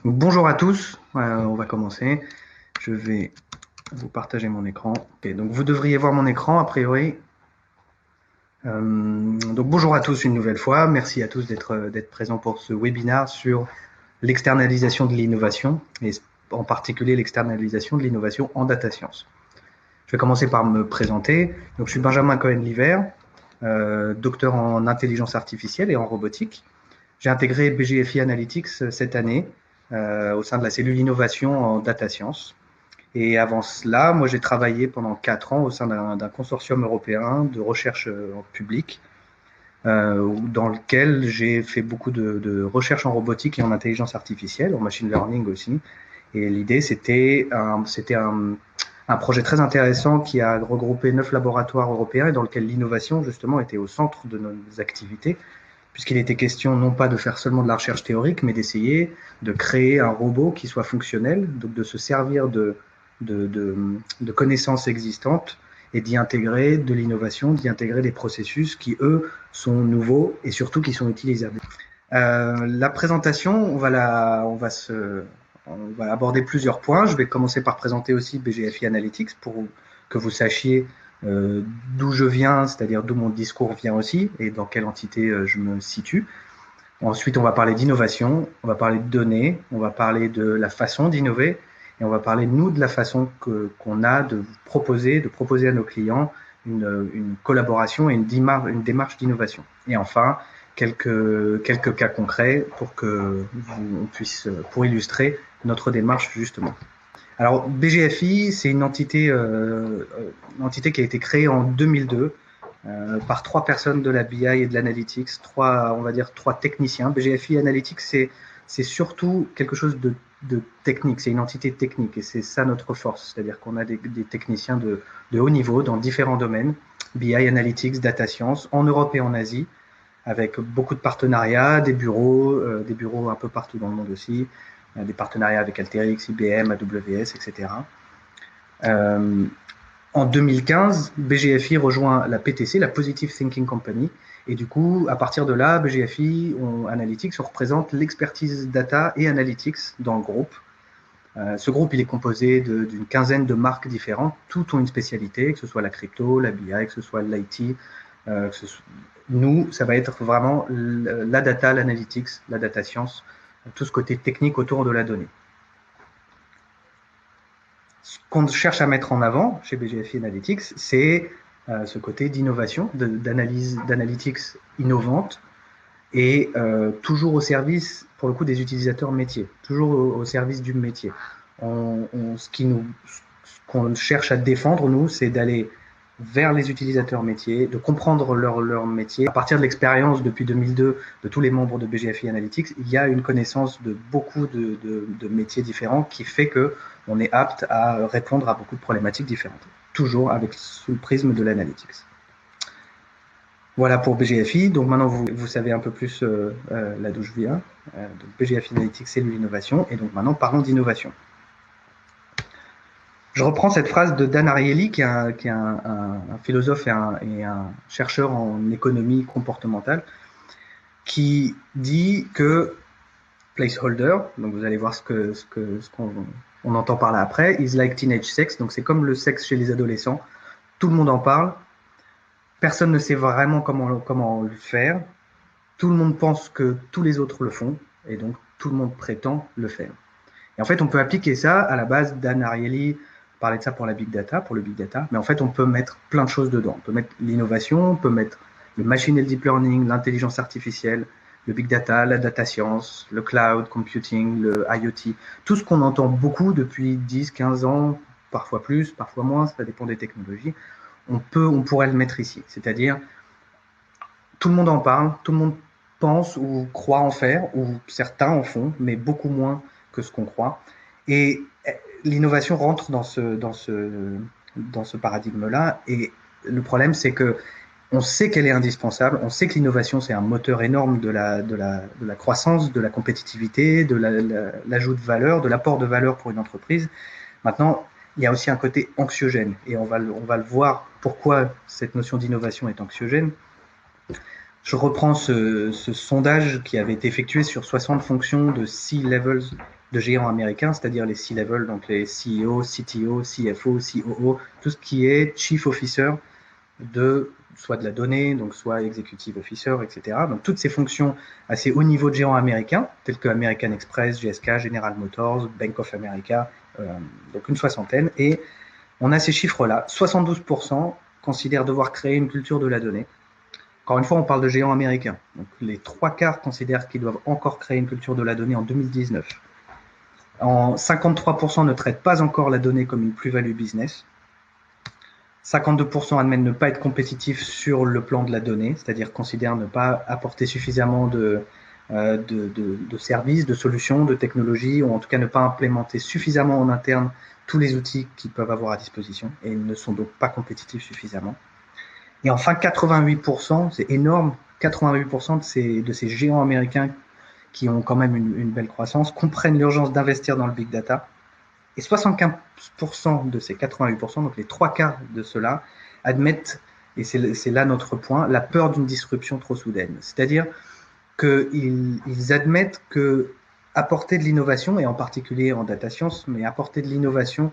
Donc, bonjour à tous, on va commencer. Je vais vous partager mon écran. Ok, donc vous devriez voir mon écran a priori. Donc bonjour à tous une nouvelle fois. Merci à tous d'être présents pour ce webinaire sur l'externalisation de l'innovation et en particulier l'externalisation de l'innovation en data science. Je vais commencer par me présenter. Donc je suis Benjamin Cohen-Liver, docteur en intelligence artificielle et en robotique. J'ai intégré BGFI Analytics cette année au sein de la cellule innovation en data science. Et avant cela, moi, j'ai travaillé pendant 4 ans au sein d'un consortium européen de recherche en public, dans lequel j'ai fait beaucoup de recherche en robotique et en intelligence artificielle, en machine learning aussi. Et l'idée, c'était un projet très intéressant qui a regroupé 9 laboratoires européens et dans lequel l'innovation, justement, était au centre de nos activités, puisqu'il était question non pas de faire seulement de la recherche théorique, mais d'essayer de créer un robot qui soit fonctionnel, donc de se servir de connaissances existantes et d'y intégrer de l'innovation, d'y intégrer des processus qui, eux, sont nouveaux et surtout qui sont utilisables. La présentation, on va aborder plusieurs points. Je vais commencer par présenter aussi BGFI Analytics pour que vous sachiez d'où je viens, c'est-à-dire d'où mon discours vient aussi et dans quelle entité je me situe. Ensuite, on va parler d'innovation, on va parler de données, on va parler de la façon d'innover et on va parler, nous, de la façon qu'on a de proposer à nos clients une collaboration et une démarche d'innovation. Et enfin, quelques cas concrets pour illustrer notre démarche, justement. Alors, BGFI, c'est une entité qui a été créée en 2002 par 3 personnes de la BI et de l'analytics, on va dire trois techniciens. BGFI Analytics, c'est surtout quelque chose de technique, c'est une entité technique et c'est ça notre force, c'est-à-dire qu'on a des techniciens de haut niveau dans différents domaines, BI, Analytics, Data Science, en Europe et en Asie, avec beaucoup de partenariats, des bureaux un peu partout dans le monde aussi, des partenariats avec Alteryx, IBM, AWS, etc. En 2015, BGFI rejoint la PTC, la Positive Thinking Company, et du coup, à partir de là, BGFI Analytics représente l'expertise data et analytics dans le groupe. Ce groupe, il est composé d'une quinzaine de marques différentes, toutes ont une spécialité, que ce soit la crypto, la BI, que ce soit l'IT. Nous, ça va être vraiment la data, l'analytics, la data science, tout ce côté technique autour de la donnée. Ce qu'on cherche à mettre en avant chez BGFI Analytics, c'est ce côté d'innovation, d'analytics innovante et toujours au service, pour le coup, des utilisateurs métiers, toujours au service du métier. Ce qu'on cherche à défendre, nous, c'est d'aller vers les utilisateurs métiers, de comprendre leur métier. À partir de l'expérience depuis 2002 de tous les membres de BGFI Analytics, il y a une connaissance de beaucoup de métiers différents qui fait qu'on est apte à répondre à beaucoup de problématiques différentes, toujours sous le prisme de l'analytics. Voilà pour BGFI. Donc maintenant, vous savez un peu plus là d'où je viens. Donc BGFI Analytics, c'est l'innovation. Et donc maintenant, parlons d'innovation. Je reprends cette phrase de Dan Ariely, qui est un philosophe et un chercheur en économie comportementale, qui dit que placeholder, donc vous allez voir ce qu'on entend par là après, is like teenage sex, donc c'est comme le sexe chez les adolescents, tout le monde en parle, personne ne sait vraiment comment le faire, tout le monde pense que tous les autres le font, et donc tout le monde prétend le faire. Et en fait, on peut appliquer ça à la base. Dan Ariely parlait de ça pour le big data, mais en fait, on peut mettre plein de choses dedans. On peut mettre l'innovation, on peut mettre le machine et le deep learning, l'intelligence artificielle, le big data, la data science, le cloud computing, le IoT, tout ce qu'on entend beaucoup depuis 10, 15 ans, parfois plus, parfois moins, ça dépend des technologies, on pourrait le mettre ici. C'est-à-dire, tout le monde en parle, tout le monde pense ou croit en faire, ou certains en font, mais beaucoup moins que ce qu'on croit. Et l'innovation rentre dans ce paradigme-là. Et le problème, c'est que on sait qu'elle est indispensable, on sait que l'innovation, c'est un moteur énorme de la croissance, de la compétitivité, de l'ajout de valeur, de l'apport de valeur pour une entreprise. Maintenant, il y a aussi un côté anxiogène. Et on va le voir pourquoi cette notion d'innovation est anxiogène. Je reprends ce sondage qui avait été effectué sur 60 fonctions de C-levels de géants américains, c'est-à-dire les C-level, donc les CEO, CTO, CFO, COO, tout ce qui est Chief Officer soit de la donnée, donc soit Executive Officer, etc. Donc toutes ces fonctions assez haut niveau de géants américains, tels que American Express, GSK, General Motors, Bank of America, donc une soixantaine. Et on a ces chiffres-là. 72% considèrent devoir créer une culture de la donnée. Encore une fois, on parle de géants américains. Donc les 3/4 considèrent qu'ils doivent encore créer une culture de la donnée en 2019. 53% ne traitent pas encore la donnée comme une plus-value business. 52% admettent ne pas être compétitifs sur le plan de la donnée, c'est-à-dire considèrent ne pas apporter suffisamment de services, de solutions, de technologies, ou en tout cas ne pas implémenter suffisamment en interne tous les outils qu'ils peuvent avoir à disposition et ne sont donc pas compétitifs suffisamment. Et enfin, 88%, c'est énorme, 88% de ces géants américains qui ont quand même une belle croissance comprennent l'urgence d'investir dans le big data. Et 75% de ces 88%, donc les 3/4 de ceux-là, admettent, et c'est là notre point, la peur d'une disruption trop soudaine. C'est-à-dire qu'ils admettent que apporter de l'innovation, et en particulier en data science, mais apporter de l'innovation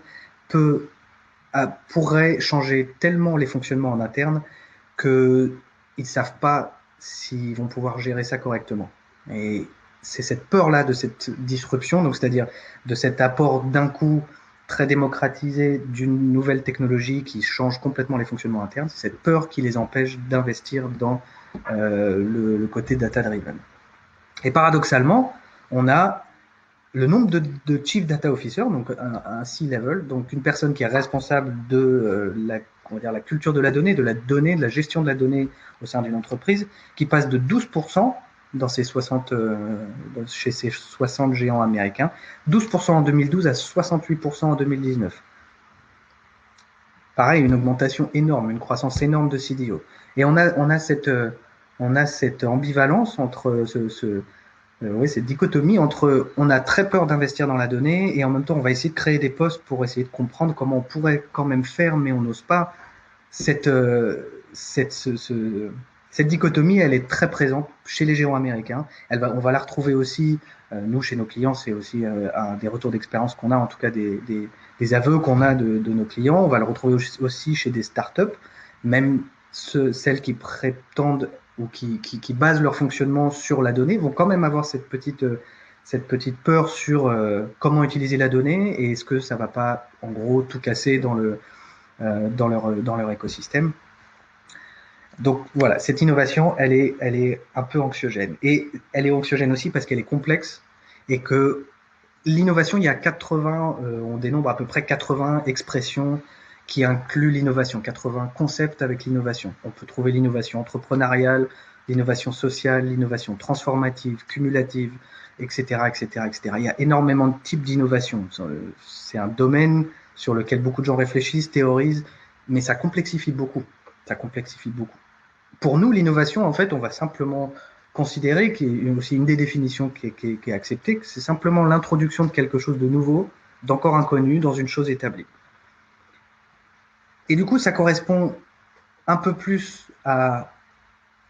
pourrait changer tellement les fonctionnements en interne qu'ils ne savent pas s'ils vont pouvoir gérer ça correctement. Et c'est cette peur-là de cette disruption, donc c'est-à-dire de cet apport d'un coup très démocratisé d'une nouvelle technologie qui change complètement les fonctionnements internes, c'est cette peur qui les empêche d'investir dans le côté data-driven. Et paradoxalement, on a le nombre de Chief Data Officer, donc un C-level, donc une personne qui est responsable de la culture de la gestion de la donnée au sein d'une entreprise, qui passe de 12% dans ces 60, chez ces 60 géants américains, 12% en 2012 à 68% en 2019. Pareil, une augmentation énorme, une croissance énorme de CDO. Et on a cette ambivalence entre cette dichotomie entre on a très peur d'investir dans la donnée et en même temps on va essayer de créer des postes pour essayer de comprendre comment on pourrait quand même faire, mais on n'ose pas. Cette dichotomie, elle est très présente chez les géants américains. On va la retrouver aussi, nous, chez nos clients, c'est aussi un des retours d'expérience qu'on a, en tout cas des aveux qu'on a de nos clients. On va le retrouver aussi chez des startups, même celles qui prétendent ou qui basent leur fonctionnement sur la donnée vont quand même avoir cette petite peur sur comment utiliser la donnée et est-ce que ça ne va pas, en gros, tout casser dans leur écosystème. Donc voilà, cette innovation, elle est un peu anxiogène. Et elle est anxiogène aussi parce qu'elle est complexe et que l'innovation, il y a 80, on dénombre à peu près 80 expressions qui incluent l'innovation, 80 concepts avec l'innovation. On peut trouver l'innovation entrepreneuriale, l'innovation sociale, l'innovation transformative, cumulative, etc., etc., etc. Il y a énormément de types d'innovation. C'est un domaine sur lequel beaucoup de gens réfléchissent, théorisent, mais ça complexifie beaucoup. Ça complexifie beaucoup. Pour nous, l'innovation, en fait, on va simplement considérer, qui est aussi une des définitions qui est acceptée, que c'est simplement l'introduction de quelque chose de nouveau, d'encore inconnu, dans une chose établie. Et du coup, ça correspond un peu plus à,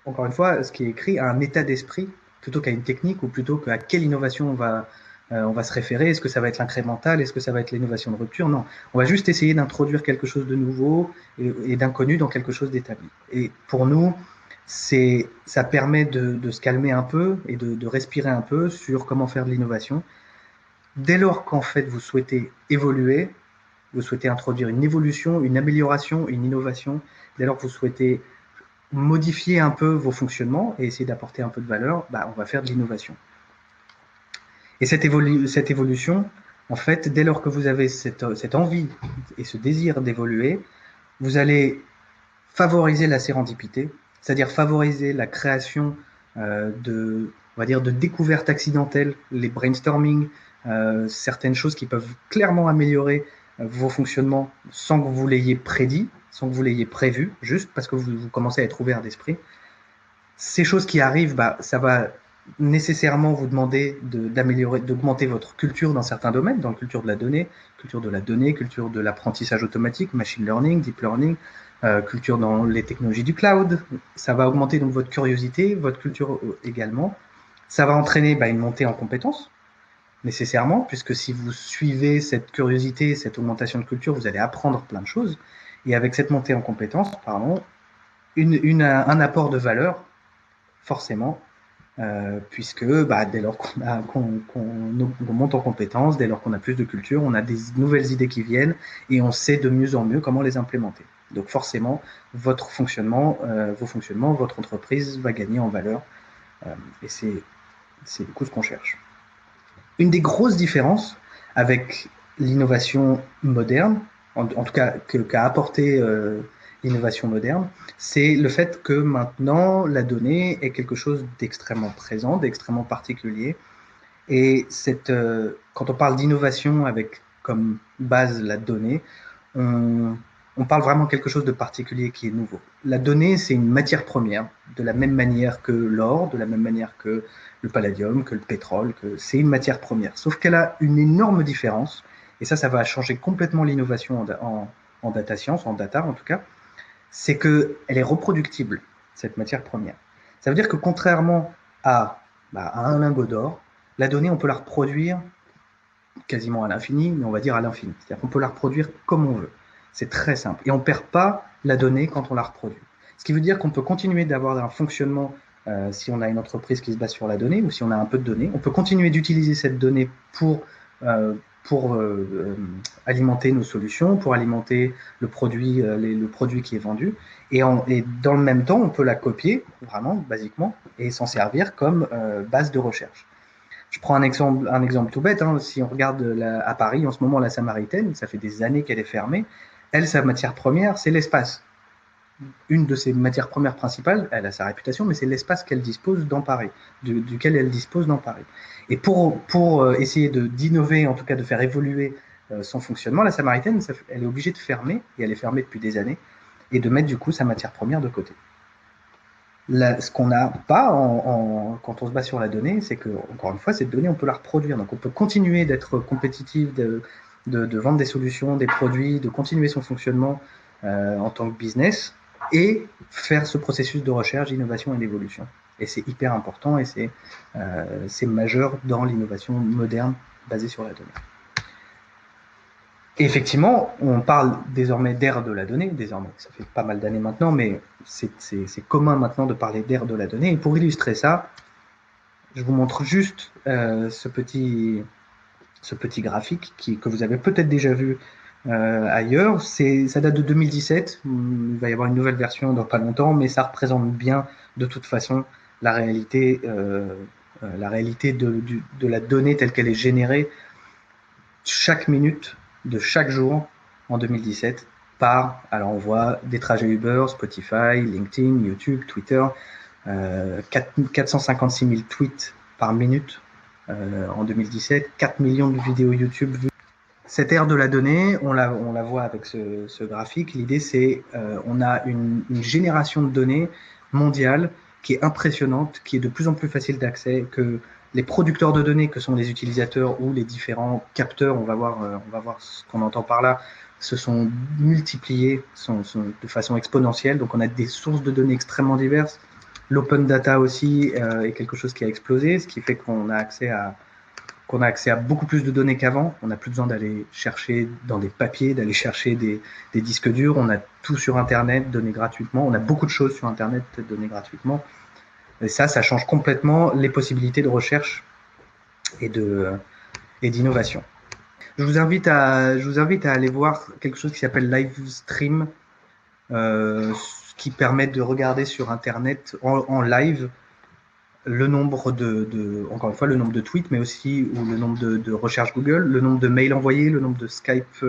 encore une fois, ce qui est écrit, à un état d'esprit, plutôt qu'à une technique, ou plutôt qu'à quelle innovation on va se référer. Est-ce que ça va être l'incrémental? Est-ce que ça va être l'innovation de rupture? Non. On va juste essayer d'introduire quelque chose de nouveau et d'inconnu dans quelque chose d'établi. Et pour nous, ça permet de se calmer un peu et de respirer un peu sur comment faire de l'innovation. Dès lors qu'en fait vous souhaitez évoluer, vous souhaitez introduire une évolution, une amélioration, une innovation, dès lors que vous souhaitez modifier un peu vos fonctionnements et essayer d'apporter un peu de valeur, on va faire de l'innovation. Et cette évolution, en fait, dès lors que vous avez cette envie et ce désir d'évoluer, vous allez favoriser la sérendipité, c'est-à-dire favoriser la création on va dire, de découvertes accidentelles, les brainstorming, certaines choses qui peuvent clairement améliorer vos fonctionnements sans que vous l'ayez prédit, sans que vous l'ayez prévu, juste parce que vous commencez à être ouvert d'esprit. Ces choses qui arrivent, ça va nécessairement vous demander d'améliorer, d'augmenter votre culture dans certains domaines, dans la culture de la donnée, culture de l'apprentissage automatique, machine learning, deep learning, culture dans les technologies du cloud. Ça va augmenter donc votre curiosité, votre culture également. Ça va entraîner une montée en compétences. nécessairement, puisque si vous suivez cette curiosité, cette augmentation de culture, vous allez apprendre plein de choses. Et avec cette montée en compétences, pardon, un apport de valeur, forcément, puisque dès lors qu'on monte en compétences, dès lors qu'on a plus de culture, on a des nouvelles idées qui viennent et on sait de mieux en mieux comment les implémenter. Donc forcément, votre fonctionnement, vos fonctionnements, votre entreprise va gagner en valeur et c'est du coup ce qu'on cherche. Une des grosses différences avec l'innovation moderne, en tout cas qu'a apporté l'innovation moderne, c'est le fait que maintenant la donnée est quelque chose d'extrêmement présent, d'extrêmement particulier. Et quand on parle d'innovation avec comme base la donnée, on parle vraiment de quelque chose de particulier qui est nouveau. La donnée, c'est une matière première, de la même manière que l'or, de la même manière que le palladium, que le pétrole, c'est une matière première. Sauf qu'elle a une énorme différence, et ça va changer complètement l'innovation en data science, en data en tout cas, c'est qu'elle est reproductible, cette matière première. Ça veut dire que contrairement à un lingot d'or, la donnée, on peut la reproduire quasiment à l'infini, mais on va dire à l'infini. C'est-à-dire qu'on peut la reproduire comme on veut. C'est très simple. Et on ne perd pas la donnée quand on la reproduit. Ce qui veut dire qu'on peut continuer d'avoir un fonctionnement, si on a une entreprise qui se base sur la donnée, ou si on a un peu de données, on peut continuer d'utiliser cette donnée pour alimenter nos solutions, pour alimenter le produit qui est vendu. Et dans le même temps, on peut la copier, vraiment, basiquement, et s'en servir comme base de recherche. Je prends un exemple tout bête. Hein. Si on regarde à Paris, en ce moment, la Samaritaine, ça fait des années qu'elle est fermée. Elle, sa matière première, c'est l'espace. Une de ses matières premières principales, elle a sa réputation, mais c'est l'espace qu'elle dispose dans Paris, duquel elle dispose dans Paris. Et pour essayer d'innover, en tout cas de faire évoluer son fonctionnement, la Samaritaine, elle est obligée de fermer, et elle est fermée depuis des années, et de mettre du coup sa matière première de côté. Ce qu'on n'a pas quand on se base sur la donnée, c'est que, encore une fois, cette donnée, on peut la reproduire. Donc, on peut continuer d'être compétitif, de vendre des solutions, des produits, de continuer son fonctionnement en tant que business et faire ce processus de recherche, d'innovation et d'évolution. Et c'est hyper important et c'est majeur dans l'innovation moderne basée sur la donnée. Et effectivement, on parle désormais d'ère de la donnée, désormais, ça fait pas mal d'années maintenant, mais c'est commun maintenant de parler d'ère de la donnée. Et pour illustrer ça, je vous montre juste ce petit graphique que vous avez peut-être déjà vu ailleurs. Ça date de 2017, il va y avoir une nouvelle version dans pas longtemps, mais ça représente bien de toute façon la réalité de la donnée telle qu'elle est générée chaque minute de chaque jour en 2017 alors on voit des trajets Uber, Spotify, LinkedIn, YouTube, Twitter, 456 000 tweets par minute en 2017, 4 millions de vidéos YouTube vues. Cette ère de la donnée, on la voit avec ce graphique. L'idée, c'est on a une génération de données mondiale qui est impressionnante, qui est de plus en plus facile d'accès, que les producteurs de données, que sont les utilisateurs ou les différents capteurs, on va voir ce qu'on entend par là, se sont multipliés de façon exponentielle. Donc, on a des sources de données extrêmement diverses. L'open data aussi est quelque chose qui a explosé, ce qui fait qu'on a accès à beaucoup plus de données qu'avant. On n'a plus besoin d'aller chercher dans des papiers, d'aller chercher des disques durs. On a tout sur Internet, donné gratuitement. On a beaucoup de choses sur Internet, données gratuitement. Et ça change complètement les possibilités de recherche et d'innovation. Je vous invite à aller voir quelque chose qui s'appelle Livestream, qui permet de regarder sur Internet en live le nombre encore une fois, le nombre de tweets, mais aussi le nombre de recherches Google, le nombre de mails envoyés, le nombre de Skype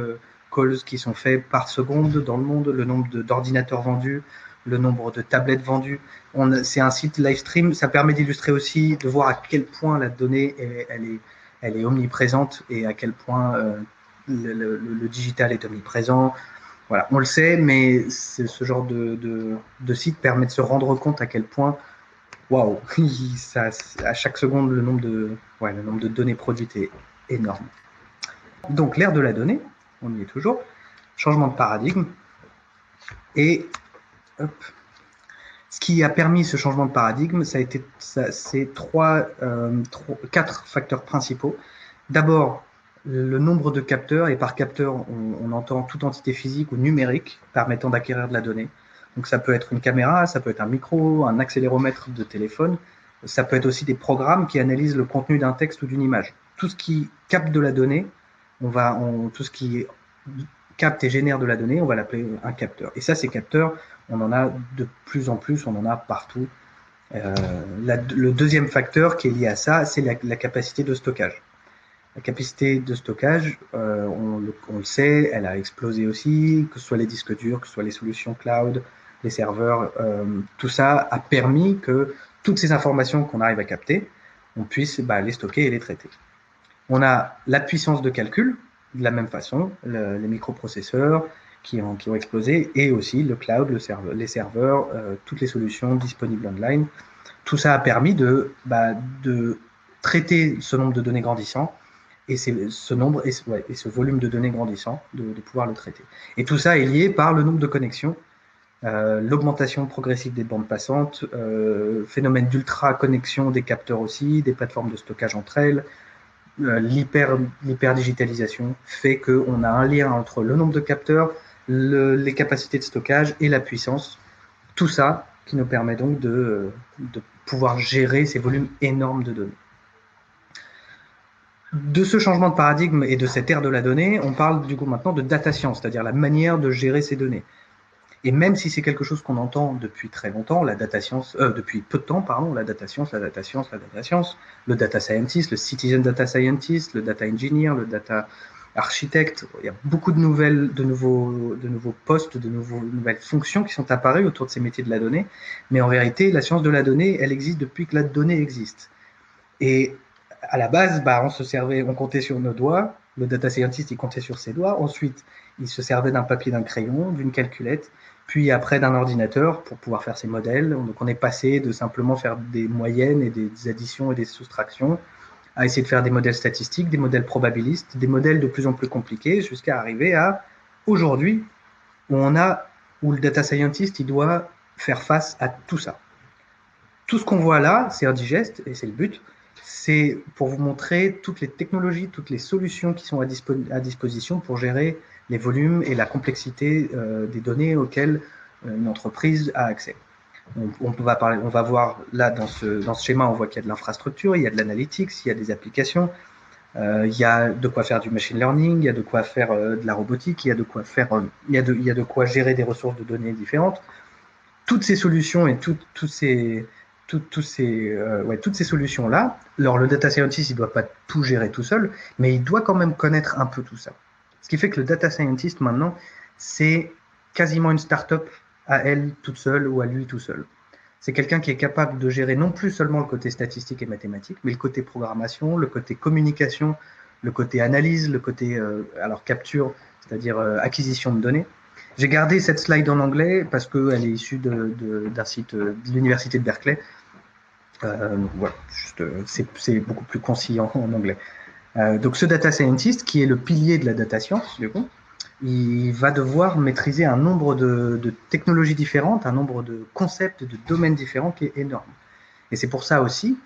calls qui sont faits par seconde dans le monde, le nombre d'ordinateurs vendus, le nombre de tablettes vendues. C'est un site Livestream, ça permet d'illustrer aussi, de voir à quel point la donnée, elle est omniprésente et à quel point le digital est omniprésent. Voilà, on le sait, mais ce genre de site permet de se rendre compte à quel point waouh, à chaque seconde, le nombre de données produites est énorme. Donc, l'ère de la donnée, on y est toujours, changement de paradigme. Et ce qui a permis ce changement de paradigme, c'est quatre facteurs principaux. D'abord, le nombre de capteurs, et par capteur, on entend toute entité physique ou numérique permettant d'acquérir de la donnée. Donc ça peut être une caméra, ça peut être un micro, un accéléromètre de téléphone, ça peut être aussi des programmes qui analysent le contenu d'un texte ou d'une image. Tout ce qui capte de la donnée, tout ce qui capte et génère de la donnée, on va l'appeler un capteur. Et ça, ces capteurs, on en a de plus en plus, on en a partout. Le deuxième facteur qui est lié à ça, c'est la capacité de stockage. La capacité de stockage, on le sait, elle a explosé aussi, que ce soit les disques durs, que ce soit les solutions cloud, les serveurs, tout ça a permis que toutes ces informations qu'on arrive à capter, on puisse les stocker et les traiter. On a la puissance de calcul, de la même façon, les microprocesseurs qui ont explosé, et aussi le cloud, les serveurs, toutes les solutions disponibles online. Tout ça a permis de traiter ce nombre de données grandissant et ce nombre et ce volume de données grandissant, de pouvoir le traiter. Et tout ça est lié par le nombre de connexions, l'augmentation progressive des bandes passantes, phénomène d'ultra-connexion des capteurs aussi, des plateformes de stockage entre elles, l'hyper-digitalisation fait qu'on a un lien entre le nombre de capteurs, les capacités de stockage et la puissance. Tout ça qui nous permet donc de pouvoir gérer ces volumes énormes de données. De ce changement de paradigme et de cette ère de la donnée, on parle du coup maintenant de data science, c'est-à-dire la manière de gérer ces données. Et même si c'est quelque chose qu'on entend depuis très longtemps, la data science, depuis peu de temps, pardon, la data science, le data scientist, le citizen data scientist, le data engineer, le data architecte, il y a beaucoup de nouveaux postes, nouvelles fonctions qui sont apparues autour de ces métiers de la donnée. Mais en réalité, la science de la donnée, elle existe depuis que la donnée existe. Et à la base, on comptait sur nos doigts. Le data scientist, il comptait sur ses doigts. Ensuite, il se servait d'un papier, d'un crayon, d'une calculette, puis après d'un ordinateur pour pouvoir faire ses modèles. Donc, on est passé de simplement faire des moyennes et des additions et des soustractions à essayer de faire des modèles statistiques, des modèles probabilistes, des modèles de plus en plus compliqués, jusqu'à arriver à aujourd'hui où le data scientist, il doit faire face à tout ça. Tout ce qu'on voit là, c'est indigeste, et c'est le but, c'est pour vous montrer toutes les technologies, toutes les solutions qui sont à disposition pour gérer les volumes et la complexité des données auxquelles une entreprise a accès. On va voir là dans ce schéma, on voit qu'il y a de l'infrastructure, il y a de l'analytics, il y a des applications, il y a de quoi faire du machine learning, il y a de quoi faire de la robotique, il y a de quoi faire, il y a de quoi gérer des ressources de données différentes. Toutes ces solutions et toutes ces solutions-là, alors le data scientist, il ne doit pas tout gérer tout seul, mais il doit quand même connaître un peu tout ça. Ce qui fait que le data scientist, maintenant, c'est quasiment une start-up à elle toute seule ou à lui tout seul. C'est quelqu'un qui est capable de gérer non plus seulement le côté statistique et mathématique, mais le côté programmation, le côté communication, le côté analyse, le côté capture, c'est-à-dire acquisition de données. J'ai gardé cette slide en anglais parce qu'elle est issue d'un site de l'université de Berkeley. Voilà, c'est beaucoup plus concis en anglais. Donc ce data scientist, qui est le pilier de la data science, du coup, il va devoir maîtriser un nombre de technologies différentes, un nombre de concepts, de domaines différents qui est énorme. Et c'est pour ça aussi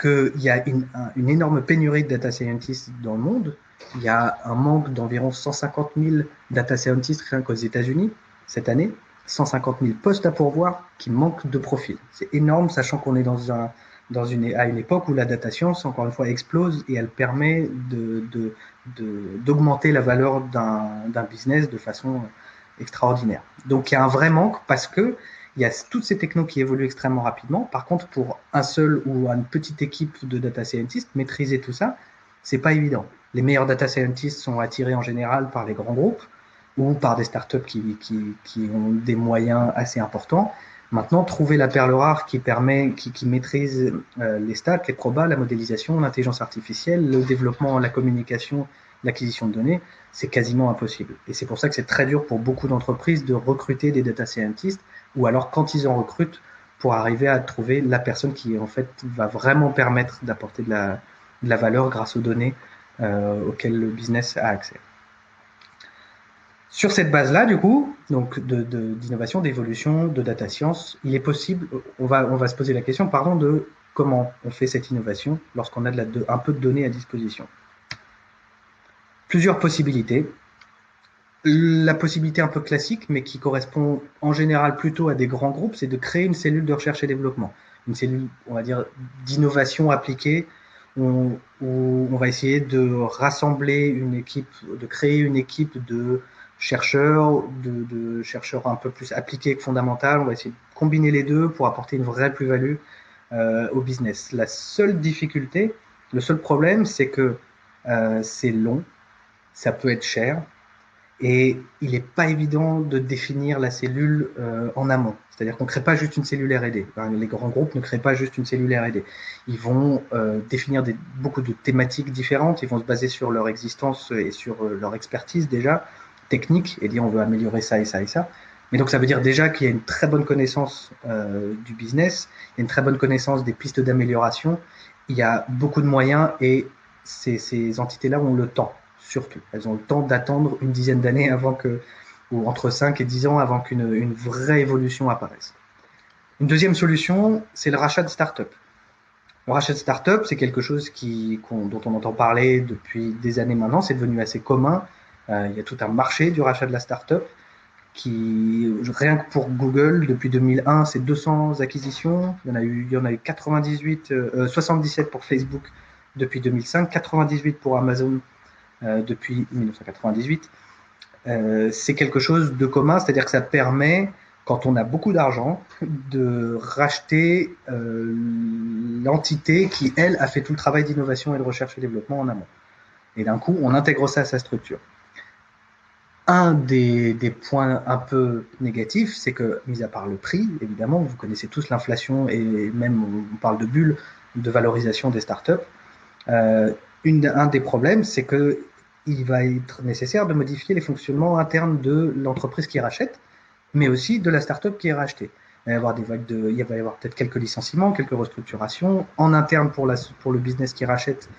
qu'il y a une énorme pénurie de data scientists dans le monde. Il y a un manque d'environ 150 000 data scientists rien qu'aux États-Unis cette année. 150 000 postes à pourvoir qui manquent de profils. C'est énorme, sachant qu'on est à une époque où la data science, encore une fois, explose et elle permet d'augmenter la valeur d'un business de façon extraordinaire. Donc il y a un vrai manque parce que il y a toutes ces technos qui évoluent extrêmement rapidement. Par contre, pour un seul ou une petite équipe de data scientists, maîtriser tout ça, c'est pas évident. Les meilleurs data scientists sont attirés en général par les grands groupes ou par des startups qui ont des moyens assez importants. Maintenant, trouver la perle rare qui maîtrise les stats, les probas, la modélisation, l'intelligence artificielle, le développement, la communication, l'acquisition de données, c'est quasiment impossible. Et c'est pour ça que c'est très dur pour beaucoup d'entreprises de recruter des data scientists, ou alors quand ils en recrutent, pour arriver à trouver la personne qui en fait va vraiment permettre d'apporter de la valeur grâce aux données auxquelles le business a accès. Sur cette base-là, du coup, donc d'innovation, d'évolution, de data science, il est possible, on va se poser la question, de comment on fait cette innovation lorsqu'on a un peu de données à disposition. Plusieurs possibilités. La possibilité un peu classique, mais qui correspond en général plutôt à des grands groupes, c'est de créer une cellule de recherche et développement. Une cellule, on va dire, d'innovation appliquée, où on va essayer de rassembler une équipe, de créer une équipe de chercheurs, de chercheurs un peu plus appliqués que fondamentaux. On va essayer de combiner les deux pour apporter une vraie plus-value au business. La seule difficulté, le seul problème, c'est que c'est long, ça peut être cher, et il n'est pas évident de définir la cellule en amont. C'est-à-dire qu'on ne crée pas juste une cellule R&D. Enfin, les grands groupes ne créent pas juste une cellule R&D. Ils vont définir beaucoup de thématiques différentes. Ils vont se baser sur leur existence et sur leur expertise déjà technique et dire on veut améliorer ça et ça et ça. Mais donc ça veut dire déjà qu'il y a une très bonne connaissance du business, il y a une très bonne connaissance des pistes d'amélioration. Il y a beaucoup de moyens et ces entités-là ont le temps. Surtout, elles ont le temps d'attendre une dizaine d'années avant que, ou entre 5 et 10 ans avant qu'une vraie évolution apparaisse. Une deuxième solution, c'est le rachat de start-up. Le rachat de start-up, c'est quelque chose dont on entend parler depuis des années maintenant, c'est devenu assez commun. Il y a tout un marché du rachat de la start-up rien que pour Google, depuis 2001, c'est 200 acquisitions. Il y en a eu 77 pour Facebook depuis 2005, 98 pour Amazon depuis 1998. C'est quelque chose de commun, c'est-à-dire que ça permet, quand on a beaucoup d'argent, de racheter l'entité qui, elle, a fait tout le travail d'innovation et de recherche et développement en amont. Et d'un coup, on intègre ça à sa structure. Un des points un peu négatifs, c'est que, mis à part le prix, évidemment, vous connaissez tous l'inflation et même on parle de bulles de valorisation des startups. Un des problèmes, c'est qu'il va être nécessaire de modifier les fonctionnements internes de l'entreprise qui rachète, mais aussi de la startup qui est rachetée. Il va y avoir il va y avoir peut-être quelques licenciements, quelques restructurations. En interne, pour le business qui rachète,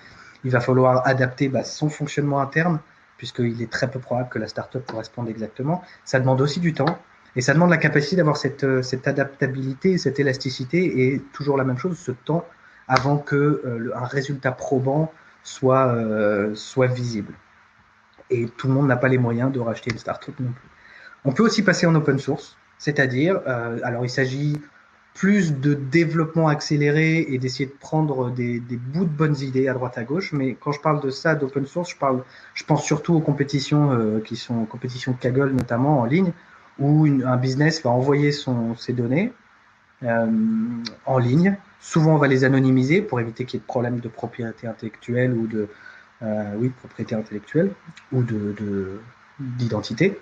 il va falloir adapter son fonctionnement interne, puisqu'il est très peu probable que la startup corresponde exactement. Ça demande aussi du temps, et ça demande la capacité d'avoir cette adaptabilité, cette élasticité, et toujours la même chose, ce temps avant qu'un résultat probant soit visible. Et tout le monde n'a pas les moyens de racheter une startup non plus. On peut aussi passer en open source, c'est-à-dire, alors il s'agit plus de développement accéléré et d'essayer de prendre des bouts de bonnes idées à droite à gauche, mais quand je parle de ça, d'open source, je pense surtout aux compétitions qui sont compétitions Kaggle notamment en ligne, où un business va envoyer ses données en ligne. Souvent, on va les anonymiser pour éviter qu'il y ait de problèmes de propriété intellectuelle ou de propriété intellectuelle ou d'identité.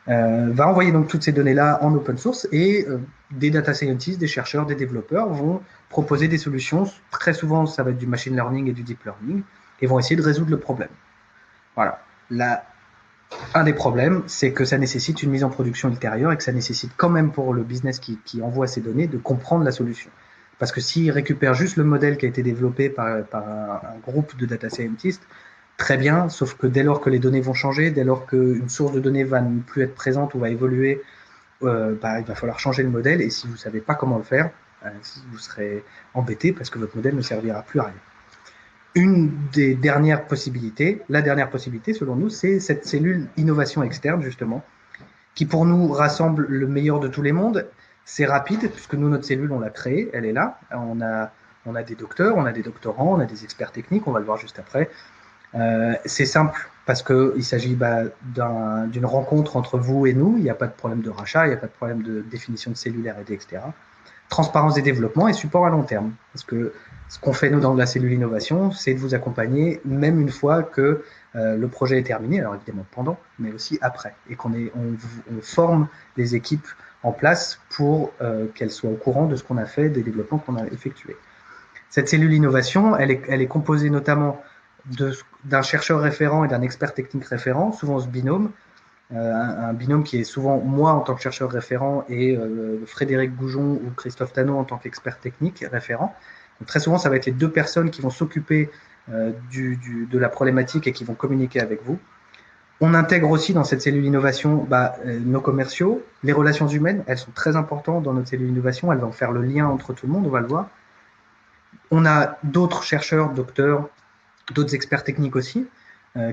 Va envoyer donc toutes ces données-là en open source et des data scientists, des chercheurs, des développeurs vont proposer des solutions. Très souvent, ça va être du machine learning et du deep learning et vont essayer de résoudre le problème. Voilà. Un des problèmes, c'est que ça nécessite une mise en production ultérieure et que ça nécessite quand même pour le business qui envoie ces données de comprendre la solution. Parce que s'il récupère juste le modèle qui a été développé par un groupe de data scientists, très bien, sauf que dès lors que les données vont changer, dès lors qu'une source de données va ne plus être présente ou va évoluer, il va falloir changer le modèle. Et si vous ne savez pas comment le faire, vous serez embêté parce que votre modèle ne servira plus à rien. Une des dernières possibilités, la dernière possibilité selon nous, c'est cette cellule innovation externe justement, qui pour nous rassemble le meilleur de tous les mondes. C'est rapide puisque nous, notre cellule, on l'a créée, elle est là. On a des docteurs, on a des doctorants, on a des experts techniques, on va le voir juste après. C'est simple parce qu'il s'agit d'une rencontre entre vous et nous. Il n'y a pas de problème de rachat, il n'y a pas de problème de définition de cellules R&D, etc. Transparence des développements et support à long terme. Parce que ce qu'on fait, nous, dans la cellule innovation, c'est de vous accompagner même une fois que le projet est terminé, alors évidemment pendant, mais aussi après. Et on forme les équipes en place pour qu'elles soient au courant de ce qu'on a fait, des développements qu'on a effectués. Cette cellule innovation, elle est composée notamment d'un chercheur référent et d'un expert technique référent, souvent ce binôme, un binôme qui est souvent moi en tant que chercheur référent et Frédéric Goujon ou Christophe Tano en tant qu'expert technique référent. Donc, très souvent, ça va être les deux personnes qui vont s'occuper de la problématique et qui vont communiquer avec vous. On intègre aussi dans cette cellule innovation nos commerciaux, les relations humaines, elles sont très importantes dans notre cellule innovation, elles vont faire le lien entre tout le monde, on va le voir. On a d'autres chercheurs, docteurs, d'autres experts techniques aussi.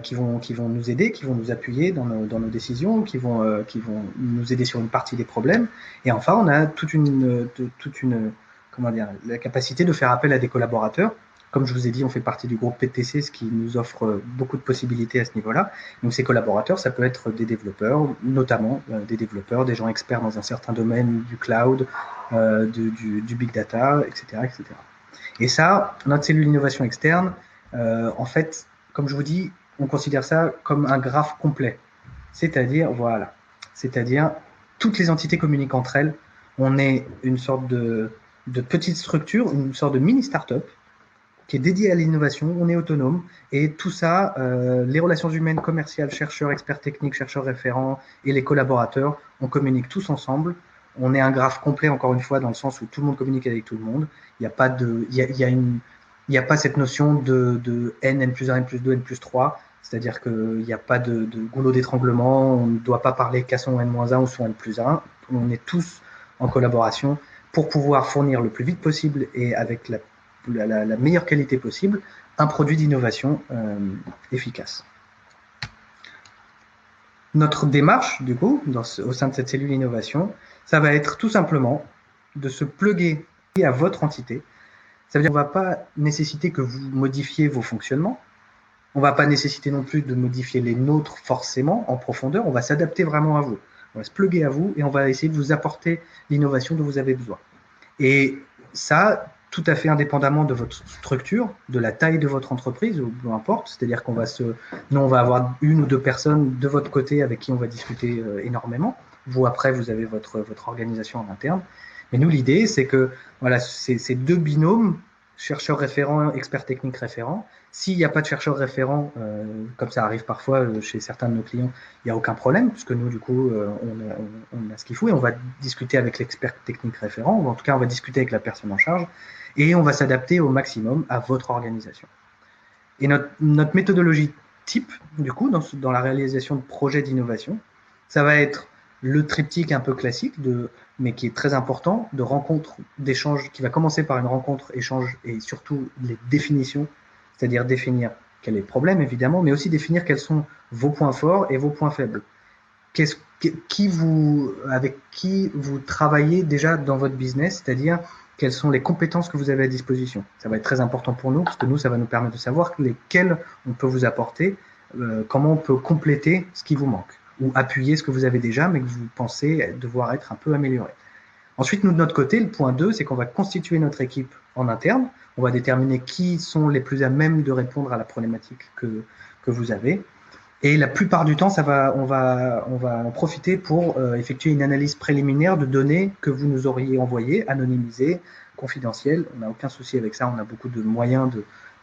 qui vont nous aider, qui vont nous appuyer dans nos décisions, qui vont nous aider sur une partie des problèmes. Et enfin, on a toute une comment dire, la capacité de faire appel à des collaborateurs. Comme je vous ai dit, on fait partie du groupe PTC, ce qui nous offre beaucoup de possibilités à ce niveau-là. Donc ces collaborateurs, ça peut être des développeurs, notamment des développeurs, des gens experts dans un certain domaine du cloud, du big data, etc., etc. Et ça, notre cellule d'innovation externe, en fait, comme je vous dis, on considère ça comme un graphe complet. C'est-à-dire, voilà, c'est-à-dire toutes les entités communiquent entre elles. On est une sorte de petite structure, une sorte de mini start-up qui est dédiée à l'innovation, on est autonome, et tout ça, les relations humaines, commerciales, chercheurs, experts techniques, chercheurs référents et les collaborateurs, on communique tous ensemble. On est un graphe complet, encore une fois, dans le sens où tout le monde communique avec tout le monde. Il n'y a pas de, il y a pas cette notion de N, N plus 1, N plus 2, N plus 3. C'est-à-dire qu'il n'y a pas de goulot d'étranglement, on ne doit pas parler qu'à son N-1 ou son N plus 1. On est tous en collaboration pour pouvoir fournir le plus vite possible et avec la meilleure qualité possible un produit d'innovation efficace. Notre démarche, du coup, au sein de cette cellule innovation, ça va être tout simplement de se plugger à votre entité. Ça veut dire qu'on ne va pas nécessiter que vous modifiez vos fonctionnements. On ne va pas nécessiter non plus de modifier les nôtres forcément en profondeur. On va s'adapter vraiment à vous. On va se plugger à vous et on va essayer de vous apporter l'innovation dont vous avez besoin. Et ça, tout à fait indépendamment de votre structure, de la taille de votre entreprise, ou peu importe. C'est-à-dire qu'on va nous, on va avoir une ou deux personnes de votre côté avec qui on va discuter énormément. Vous, après, vous avez votre organisation en interne. Mais nous, l'idée, c'est que voilà, ces deux binômes, chercheurs référents, experts techniques référents, s'il n'y a pas de chercheurs référents, comme ça arrive parfois chez certains de nos clients, il n'y a aucun problème, puisque nous, du coup, on a ce qu'il faut et on va discuter avec l'expert technique référent, ou en tout cas, on va discuter avec la personne en charge, et on va s'adapter au maximum à votre organisation. Et notre méthodologie type, du coup, dans la réalisation de projets d'innovation, ça va être le triptyque un peu classique, mais qui est très important, de rencontres, d'échanges, qui va commencer par une rencontre, échange et surtout les définitions, c'est-à-dire définir quel est le problème, évidemment, mais aussi définir quels sont vos points forts et vos points faibles. Avec qui vous travaillez déjà dans votre business, c'est-à-dire quelles sont les compétences que vous avez à disposition. Ça va être très important pour nous, parce que nous, ça va nous permettre de savoir lesquelles on peut vous apporter, comment on peut compléter ce qui vous manque, ou appuyer ce que vous avez déjà, mais que vous pensez devoir être un peu amélioré. Ensuite, nous, de notre côté, le point 2, c'est qu'on va constituer notre équipe en interne. On va déterminer qui sont les plus à même de répondre à la problématique que vous avez. Et la plupart du temps, on va en profiter pour effectuer une analyse préliminaire de données que vous nous auriez envoyées, anonymisées, confidentielles. On n'a aucun souci avec ça, on a beaucoup de moyens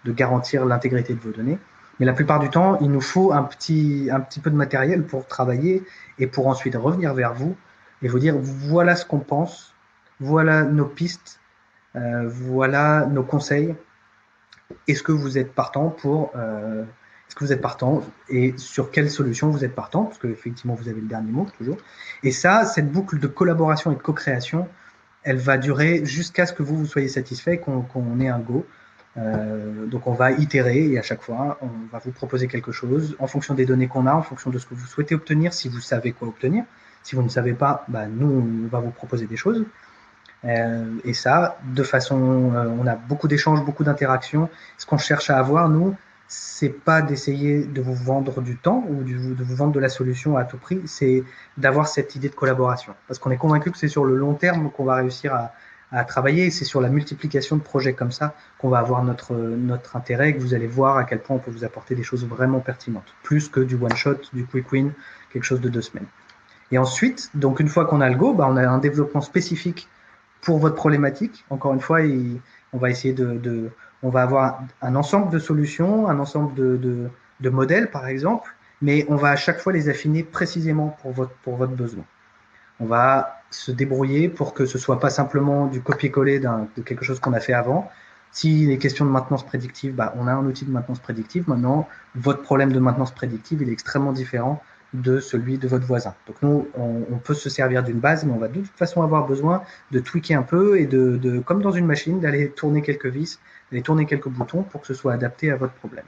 de garantir l'intégrité de vos données. Mais la plupart du temps, il nous faut un petit peu de matériel pour travailler et pour ensuite revenir vers vous et vous dire voilà ce qu'on pense, voilà nos pistes, voilà nos conseils. Est-ce que vous êtes partant est-ce que vous êtes partant et sur quelle solution vous êtes partant, parce qu'effectivement vous avez le dernier mot toujours. Et ça, cette boucle de collaboration et de co-création, elle va durer jusqu'à ce que vous soyez satisfait, qu'on ait un go. Donc on va itérer et à chaque fois on va vous proposer quelque chose en fonction des données qu'on a, en fonction de ce que vous souhaitez obtenir, si vous savez quoi obtenir. Si vous ne savez pas, nous on va vous proposer des choses. Et ça, de façon, on a beaucoup d'échanges, beaucoup d'interactions. Ce qu'on cherche à avoir, nous, c'est pas d'essayer de vous vendre du temps ou de vous vendre de la solution à tout prix, c'est d'avoir cette idée de collaboration. Parce qu'on est convaincu que c'est sur le long terme qu'on va réussir à travailler. C'est sur la multiplication de projets comme ça qu'on va avoir notre intérêt, que vous allez voir à quel point on peut vous apporter des choses vraiment pertinentes. Plus que du one-shot, du quick win, quelque chose de 2 semaines. Et ensuite, donc une fois qu'on a le go, on a un développement spécifique pour votre problématique. Encore une fois, on va essayer on va avoir un ensemble de solutions, un ensemble de modèles, par exemple, mais on va à chaque fois les affiner précisément pour votre besoin. On va se débrouiller pour que ce soit pas simplement du copier-coller de quelque chose qu'on a fait avant. S'il est question de maintenance prédictive, on a un outil de maintenance prédictive. Maintenant, votre problème de maintenance prédictive, il est extrêmement différent de celui de votre voisin. Donc nous, on peut se servir d'une base, mais on va de toute façon avoir besoin de tweaker un peu et comme dans une machine, d'aller tourner quelques vis, d'aller tourner quelques boutons pour que ce soit adapté à votre problème.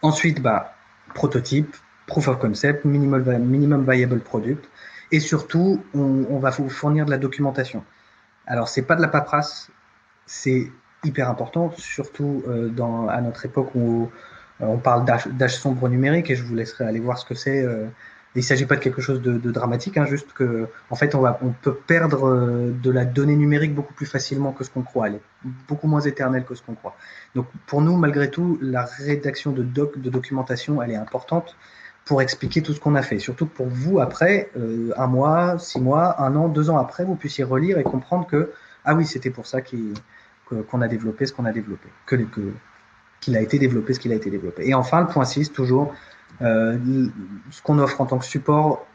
Ensuite, prototype, proof of concept, minimum viable product. Et surtout, on va vous fournir de la documentation. Alors, c'est pas de la paperasse, c'est hyper important, surtout à notre époque où on parle d'âge sombre numérique, et je vous laisserai aller voir ce que c'est. Il ne s'agit pas de quelque chose de dramatique, hein, juste que, en fait, on peut perdre de la donnée numérique beaucoup plus facilement que ce qu'on croit. Elle est beaucoup moins éternelle que ce qu'on croit. Donc, pour nous, malgré tout, la rédaction de documentation, elle est importante pour expliquer tout ce qu'on a fait. Surtout que pour vous, après, 1 mois, 6 mois, 1 an, 2 ans après, vous puissiez relire et comprendre que, ah oui, c'était pour ça qu'on a développé ce qu'on a développé, qu'il a été développé ce qu'il a été développé. Et enfin, le point 6, toujours, ce qu'on offre en tant que support,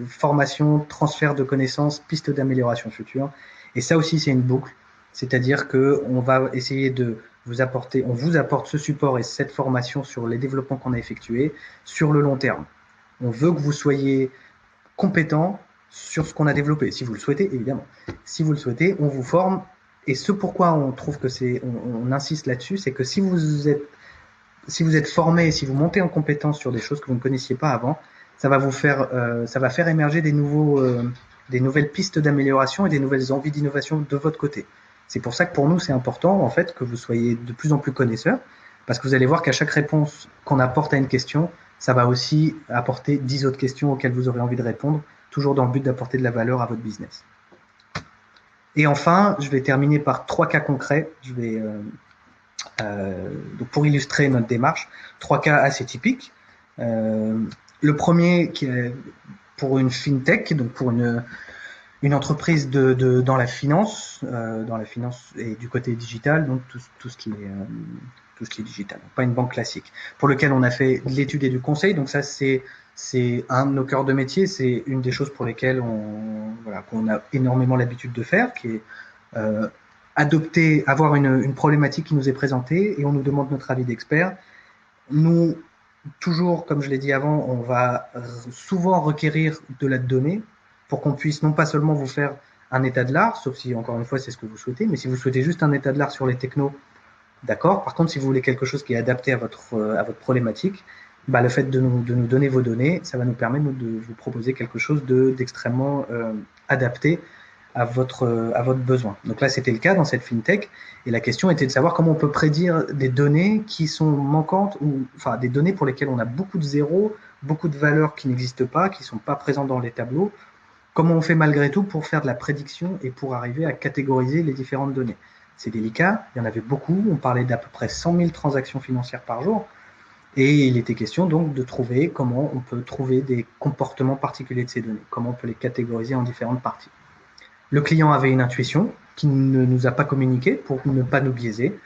formation, transfert de connaissances, pistes d'amélioration future. Et ça aussi, c'est une boucle. C'est-à-dire qu'on va essayer de on vous apporte ce support et cette formation sur les développements qu'on a effectués sur le long terme. On veut que vous soyez compétent sur ce qu'on a développé, si vous le souhaitez, évidemment. Si vous le souhaitez, on vous forme. Et ce pourquoi on trouve que on insiste là-dessus, c'est que si vous êtes formé, si vous montez en compétence sur des choses que vous ne connaissiez pas avant, ça va faire émerger des nouvelles pistes d'amélioration et des nouvelles envies d'innovation de votre côté. C'est pour ça que pour nous, c'est important, en fait, que vous soyez de plus en plus connaisseurs, parce que vous allez voir qu'à chaque réponse qu'on apporte à une question, ça va aussi apporter 10 autres questions auxquelles vous aurez envie de répondre, toujours dans le but d'apporter de la valeur à votre business. Et enfin, je vais terminer par 3 cas concrets. Donc pour illustrer notre démarche, 3 cas assez typiques. Le premier, qui est pour une fintech, donc pour une entreprise dans la finance et du côté digital, donc tout ce qui est digital, pas une banque classique, pour lequel on a fait de l'étude et du conseil. Donc ça, c'est un de nos cœurs de métier, c'est une des choses pour lesquelles qu'on a énormément l'habitude de faire, qui est avoir une problématique qui nous est présentée et on nous demande notre avis d'expert. Nous, toujours, comme je l'ai dit avant, on va souvent requérir de la donnée pour qu'on puisse non pas seulement vous faire un état de l'art, sauf si, encore une fois, c'est ce que vous souhaitez, mais si vous souhaitez juste un état de l'art sur les technos, d'accord. Par contre, si vous voulez quelque chose qui est adapté à votre problématique, le fait de nous donner vos données, ça va nous permettre de vous proposer quelque chose d'extrêmement adapté à votre besoin. Donc là, c'était le cas dans cette fintech. Et la question était de savoir comment on peut prédire des données qui sont manquantes, ou enfin des données pour lesquelles on a beaucoup de zéros, beaucoup de valeurs qui n'existent pas, qui ne sont pas présentes dans les tableaux. Comment on fait malgré tout pour faire de la prédiction et pour arriver à catégoriser les différentes données? C'est délicat, il y en avait beaucoup, on parlait d'à peu près 100 000 transactions financières par jour. Et il était question donc de trouver comment on peut trouver des comportements particuliers de ces données, comment on peut les catégoriser en différentes parties. Le client avait une intuition qui ne nous a pas communiqué pour ne pas nous biaiser.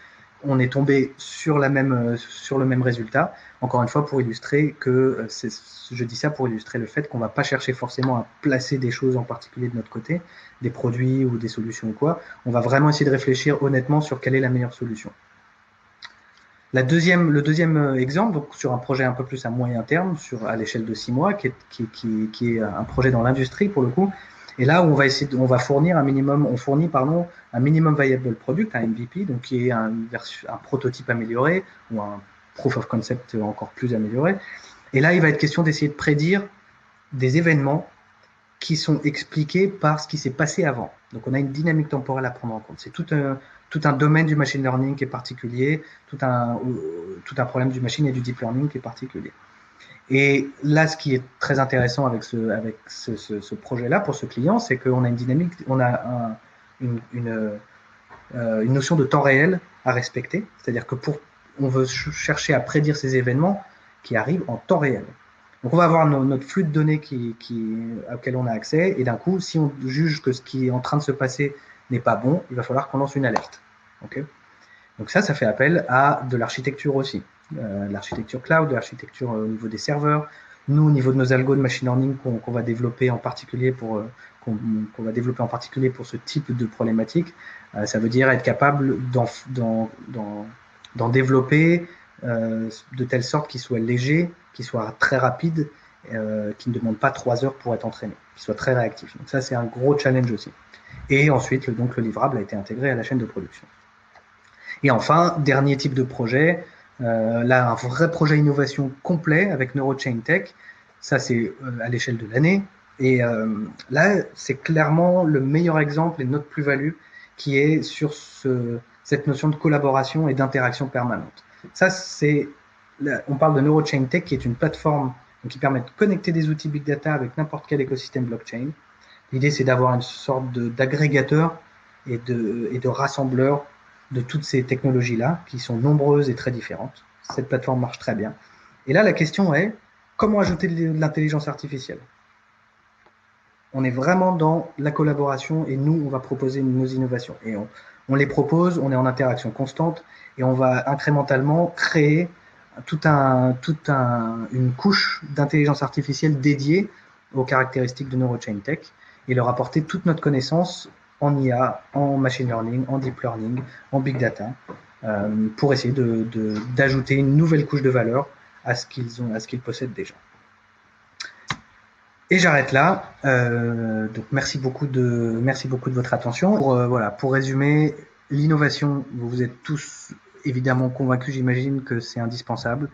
On est tombé sur le même résultat. Encore une fois, pour illustrer je dis ça pour illustrer le fait qu'on ne va pas chercher forcément à placer des choses en particulier de notre côté, des produits ou des solutions ou quoi. On va vraiment essayer de réfléchir honnêtement sur quelle est la meilleure solution. Le deuxième exemple, donc sur un projet un peu plus à moyen terme, à l'échelle de 6 mois, qui est un projet dans l'industrie pour le coup. Et là, on fournit un minimum viable product, un MVP, donc qui est un prototype amélioré ou un proof of concept encore plus amélioré. Et là, il va être question d'essayer de prédire des événements qui sont expliqués par ce qui s'est passé avant. Donc, on a une dynamique temporelle à prendre en compte. C'est tout un domaine du machine learning qui est particulier, tout un problème du machine et du deep learning qui est particulier. Et là, ce qui est très intéressant avec ce projet-là pour ce client, c'est qu'on a une dynamique, on a une notion de temps réel à respecter. C'est-à-dire que on veut chercher à prédire ces événements qui arrivent en temps réel. Donc, on va avoir notre flux de données auquel on a accès. Et d'un coup, si on juge que ce qui est en train de se passer n'est pas bon, il va falloir qu'on lance une alerte. Okay. Donc ça fait appel à de l'architecture aussi. L'architecture cloud, de l'architecture au niveau des serveurs. Nous, au niveau de nos algos de machine learning qu'on va développer en particulier pour ce type de problématique, ça veut dire être capable d'en développer de telle sorte qu'il soit léger, qu'il soit très rapide, qui ne demande pas 3 heures pour être entraîné, qu'il soit très réactif. Donc ça, c'est un gros challenge aussi. Et ensuite, donc, le livrable a été intégré à la chaîne de production. Et enfin, dernier type de projet, Là, un vrai projet innovation complet avec NeuroChain Tech. Ça, c'est à l'échelle de l'année. Et là, c'est clairement le meilleur exemple et notre plus-value qui est sur cette notion de collaboration et d'interaction permanente. Ça, on parle de NeuroChain Tech, qui est une plateforme qui permet de connecter des outils big data avec n'importe quel écosystème blockchain. L'idée, c'est d'avoir une sorte d'agrégateur et de rassembleur de toutes ces technologies-là, qui sont nombreuses et très différentes. Cette plateforme marche très bien. Et là, la question est, comment ajouter de l'intelligence artificielle? On est vraiment dans la collaboration et nous, on va proposer nos innovations. Et on les propose, on est en interaction constante et on va incrémentalement créer une couche d'intelligence artificielle dédiée aux caractéristiques de NeuroChain Tech et leur apporter toute notre connaissance en IA, en machine learning, en deep learning, en big data, pour essayer d'ajouter une nouvelle couche de valeur à ce qu'ils possèdent déjà. Et j'arrête là. Donc merci beaucoup de votre attention. Pour résumer, l'innovation, vous êtes tous évidemment convaincus, j'imagine que c'est indispensable.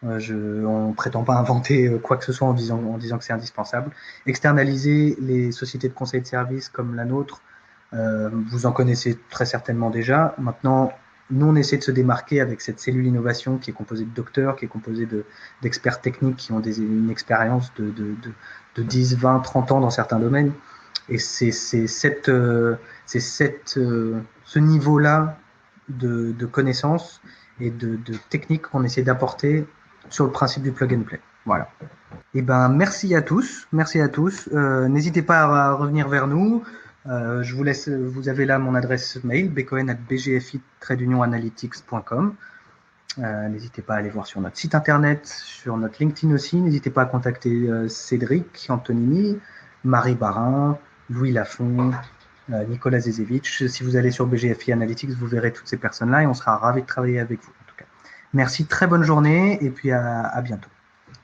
On ne prétend pas inventer quoi que ce soit en disant que c'est indispensable. Externaliser les sociétés de conseil de services comme la nôtre, vous en connaissez très certainement déjà. Maintenant, nous, on essaie de se démarquer avec cette cellule innovation qui est composée de docteurs, qui est composée d'experts techniques qui ont une expérience de 10, 20, 30 ans dans certains domaines. Et c'est ce niveau-là de connaissances et de techniques qu'on essaie d'apporter sur le principe du plug and play. Voilà. Et ben, merci à tous. Merci à tous. N'hésitez pas à revenir vers nous. Je vous laisse, vous avez là mon adresse mail, bcohen@bgfi-analytics.com. N'hésitez pas à aller voir sur notre site internet, sur notre LinkedIn aussi. N'hésitez pas à contacter Cédric Antonini, Marie Barin, Louis Lafont, Nicolas Zezevich. Si vous allez sur BGFI Analytics, vous verrez toutes ces personnes-là et on sera ravis de travailler avec vous en tout cas. Merci, très bonne journée et puis à bientôt.